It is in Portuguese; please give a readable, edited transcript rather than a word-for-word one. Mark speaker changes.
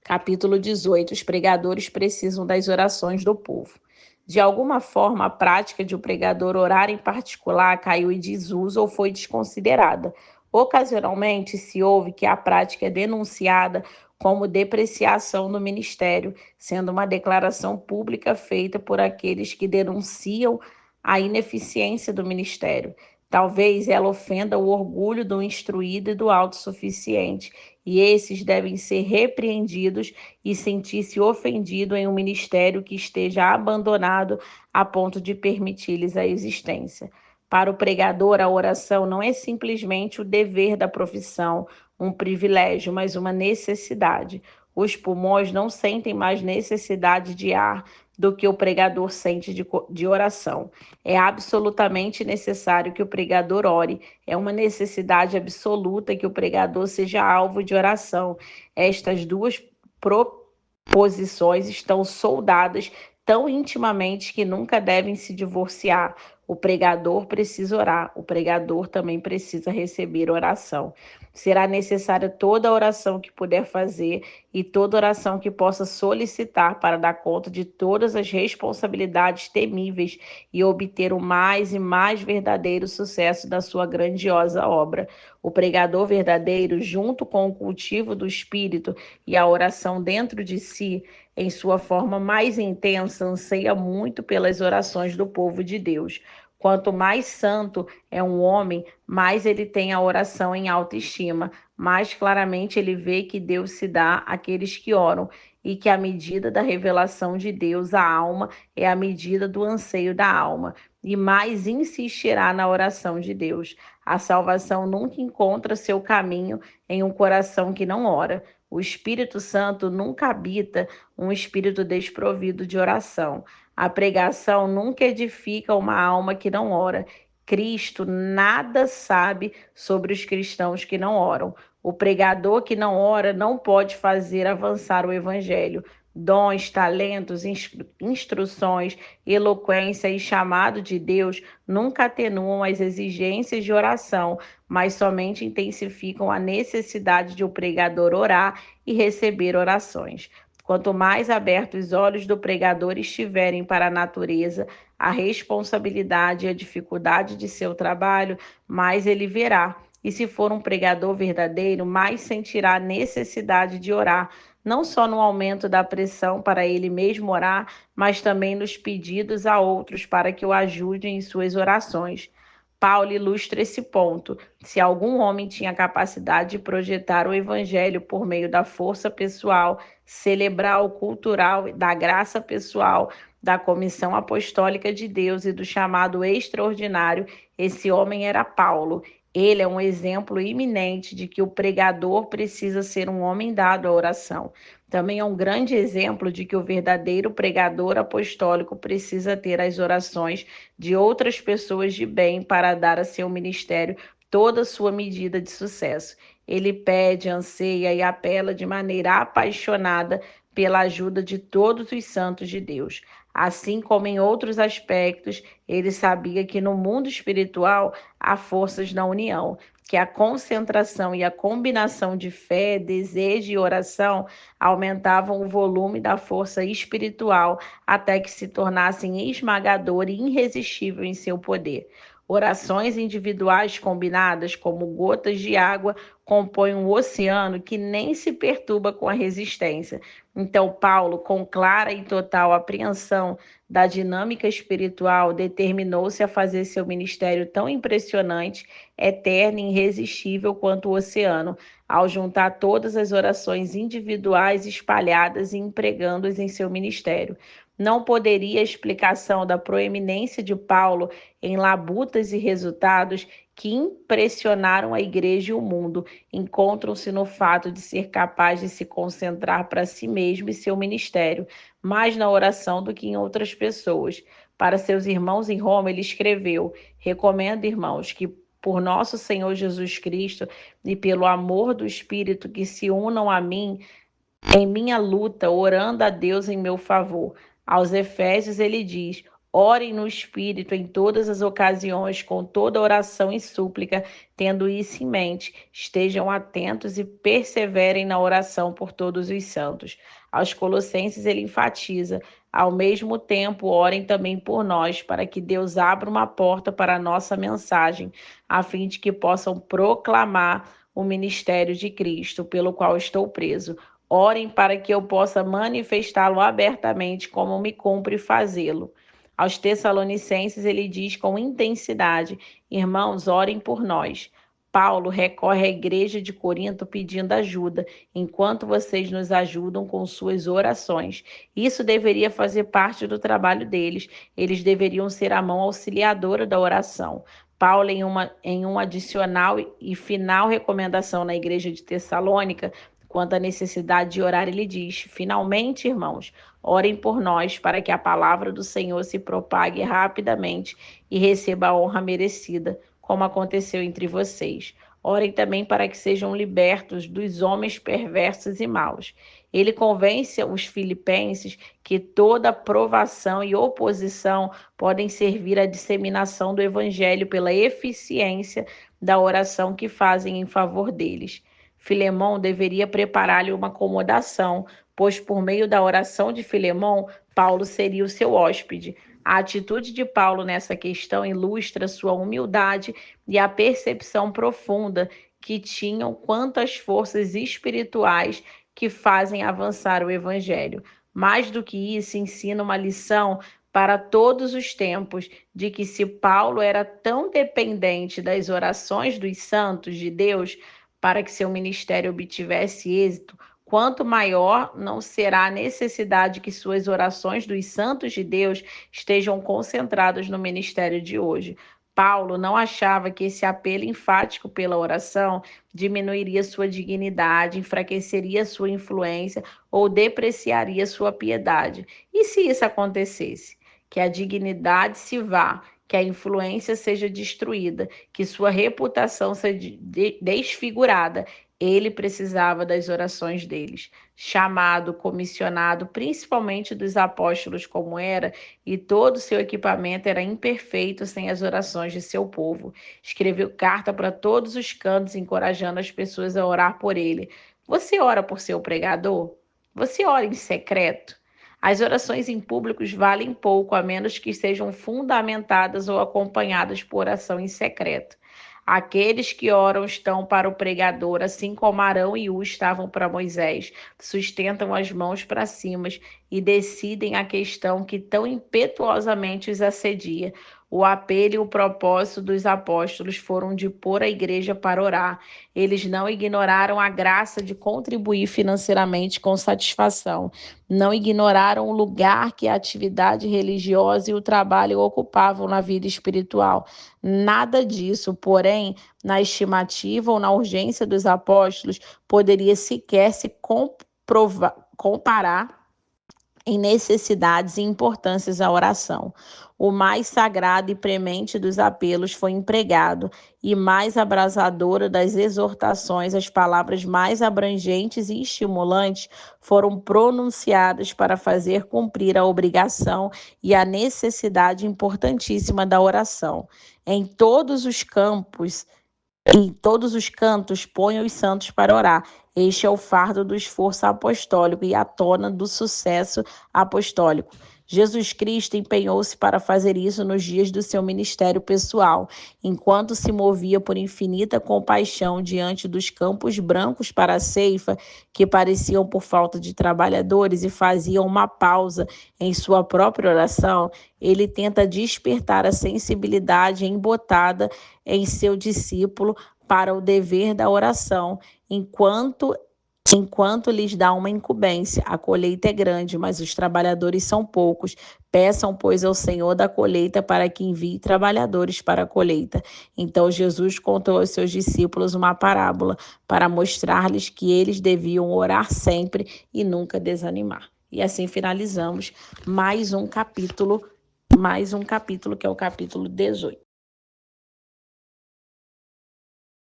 Speaker 1: Capítulo 18. Os pregadores precisam das orações do povo. De alguma forma, a prática de o pregador orar em particular caiu em desuso ou foi desconsiderada. Ocasionalmente, se ouve que a prática é denunciada como depreciação do ministério, sendo uma declaração pública feita por aqueles que denunciam a ineficiência do ministério. Talvez ela ofenda o orgulho do instruído e do autossuficiente, e esses devem ser repreendidos e sentir-se ofendido em um ministério que esteja abandonado a ponto de permitir-lhes a existência. Para o pregador, a oração não é simplesmente o dever da profissão, um privilégio, mas uma necessidade. Os pulmões não sentem mais necessidade de ar do que o pregador sente de oração. É absolutamente necessário que o pregador ore. É uma necessidade absoluta que o pregador seja alvo de oração. Estas duas proposições estão soldadas tão intimamente que nunca devem se divorciar. O pregador precisa orar, o pregador também precisa receber oração. Será necessária toda a oração que puder fazer e toda oração que possa solicitar para dar conta de todas as responsabilidades temíveis e obter o mais e mais verdadeiro sucesso da sua grandiosa obra. O pregador verdadeiro, junto com o cultivo do Espírito e a oração dentro de si, em sua forma mais intensa, anseia muito pelas orações do povo de Deus. Quanto mais santo é um homem, mais ele tem a oração em autoestima, mais claramente ele vê que Deus se dá àqueles que oram e que a medida da revelação de Deus à alma é a medida do anseio da alma, e mais insistirá na oração de Deus. A salvação nunca encontra seu caminho em um coração que não ora. O Espírito Santo nunca habita um espírito desprovido de oração. A pregação nunca edifica uma alma que não ora. Cristo nada sabe sobre os cristãos que não oram. O pregador que não ora não pode fazer avançar o evangelho. Dons, talentos, instruções, eloquência e chamado de Deus nunca atenuam as exigências de oração, mas somente intensificam a necessidade de o pregador orar e receber orações. Quanto mais abertos os olhos do pregador estiverem para a natureza, a responsabilidade e a dificuldade de seu trabalho, mais ele verá. E se for um pregador verdadeiro, mais sentirá a necessidade de orar, não só no aumento da pressão para ele mesmo orar, mas também nos pedidos a outros para que o ajudem em suas orações. Paulo ilustra esse ponto. Se algum homem tinha capacidade de projetar o evangelho por meio da força pessoal, cerebral, cultural, da graça pessoal, da comissão apostólica de Deus e do chamado extraordinário, esse homem era Paulo. Ele é um exemplo iminente de que o pregador precisa ser um homem dado à oração. Também é um grande exemplo de que o verdadeiro pregador apostólico precisa ter as orações de outras pessoas de bem para dar a seu ministério toda a sua medida de sucesso. Ele pede, anseia e apela de maneira apaixonada pela ajuda de todos os santos de Deus. Assim como em outros aspectos, ele sabia que no mundo espiritual há forças na união, que a concentração e a combinação de fé, desejo e oração aumentavam o volume da força espiritual até que se tornassem esmagador e irresistível em seu poder. Orações individuais combinadas, como gotas de água, compõem um oceano que nem se perturba com a resistência. Então, Paulo, com clara e total apreensão da dinâmica espiritual, determinou-se a fazer seu ministério tão impressionante, eterno e irresistível quanto o oceano, ao juntar todas as orações individuais espalhadas e empregando-as em seu ministério. Não poderia a explicação da proeminência de Paulo em labutas e resultados que impressionaram a igreja e o mundo encontram-se no fato de ser capaz de se concentrar para si mesmo e seu ministério, mais na oração do que em outras pessoas. Para seus irmãos em Roma, ele escreveu: recomendo, irmãos, que por nosso Senhor Jesus Cristo e pelo amor do Espírito, que se unam a mim em minha luta, orando a Deus em meu favor. Aos Efésios ele diz: Orem no Espírito em todas as ocasiões, com toda oração e súplica, tendo isso em mente. Estejam atentos e perseverem na oração por todos os santos. Aos Colossenses ele enfatiza: ao mesmo tempo, orem também por nós, para que Deus abra uma porta para a nossa mensagem, a fim de que possam proclamar o ministério de Cristo, pelo qual estou preso. Orem para que eu possa manifestá-lo abertamente, como me cumpre fazê-lo. Aos Tessalonicenses, ele diz com intensidade: irmãos, orem por nós. Paulo recorre à igreja de Corinto pedindo ajuda, enquanto vocês nos ajudam com suas orações. Isso deveria fazer parte do trabalho deles. Eles deveriam ser a mão auxiliadora da oração. Paulo, em uma adicional e final recomendação na igreja de Tessalônica, quanto à necessidade de orar, ele diz: finalmente, irmãos, orem por nós para que a palavra do Senhor se propague rapidamente e receba a honra merecida, como aconteceu entre vocês. Orem também para que sejam libertos dos homens perversos e maus. Ele convence os filipenses que toda provação e oposição podem servir à disseminação do evangelho pela eficiência da oração que fazem em favor deles. Filemão deveria preparar-lhe uma acomodação, pois por meio da oração de Filemão, Paulo seria o seu hóspede. A atitude de Paulo nessa questão ilustra sua humildade e a percepção profunda que tinham quanto às forças espirituais que fazem avançar o evangelho. Mais do que isso, ensina uma lição para todos os tempos de que se Paulo era tão dependente das orações dos santos de Deus para que seu ministério obtivesse êxito, quanto maior não será a necessidade que suas orações dos santos de Deus estejam concentradas no ministério de hoje. Paulo não achava que esse apelo enfático pela oração diminuiria sua dignidade, enfraqueceria sua influência ou depreciaria sua piedade. E se isso acontecesse? Que a dignidade se vá, que a influência seja destruída, que sua reputação seja desfigurada. Ele precisava das orações deles. Chamado, comissionado, principalmente dos apóstolos como era, e todo o seu equipamento era imperfeito sem as orações de seu povo. Escreveu carta para todos os cantos, encorajando as pessoas a orar por ele. Você ora por seu pregador? Você ora em secreto? As orações em públicos valem pouco, a menos que sejam fundamentadas ou acompanhadas por oração em secreto. Aqueles que oram estão para o pregador, assim como Arão e U estavam para Moisés, sustentam as mãos para cima e decidem a questão que tão impetuosamente os assedia. O apelo e o propósito dos apóstolos foram de pôr a igreja para orar. Eles não ignoraram a graça de contribuir financeiramente com satisfação. Não ignoraram o lugar que a atividade religiosa e o trabalho ocupavam na vida espiritual. Nada disso, porém, na estimativa ou na urgência dos apóstolos, poderia sequer se comparar em necessidades e importâncias à oração. O mais sagrado e premente dos apelos foi empregado, e mais abrasadora das exortações, as palavras mais abrangentes e estimulantes foram pronunciadas para fazer cumprir a obrigação e a necessidade importantíssima da oração. Em todos os campos, em todos os cantos, ponha os santos para orar. Este é o fardo do esforço apostólico e a tona do sucesso apostólico. Jesus Cristo empenhou-se para fazer isso nos dias do seu ministério pessoal, enquanto se movia por infinita compaixão diante dos campos brancos para a ceifa, que pareciam por falta de trabalhadores e faziam uma pausa em sua própria oração. Ele tenta despertar a sensibilidade embotada em seu discípulo para o dever da oração, enquanto lhes dá uma incumbência. A colheita é grande, mas os trabalhadores são poucos. Peçam, pois, ao Senhor da colheita para que envie trabalhadores para a colheita. Então Jesus contou aos seus discípulos uma parábola para mostrar-lhes que eles deviam orar sempre e nunca desanimar. E assim finalizamos mais um capítulo que é o capítulo 18.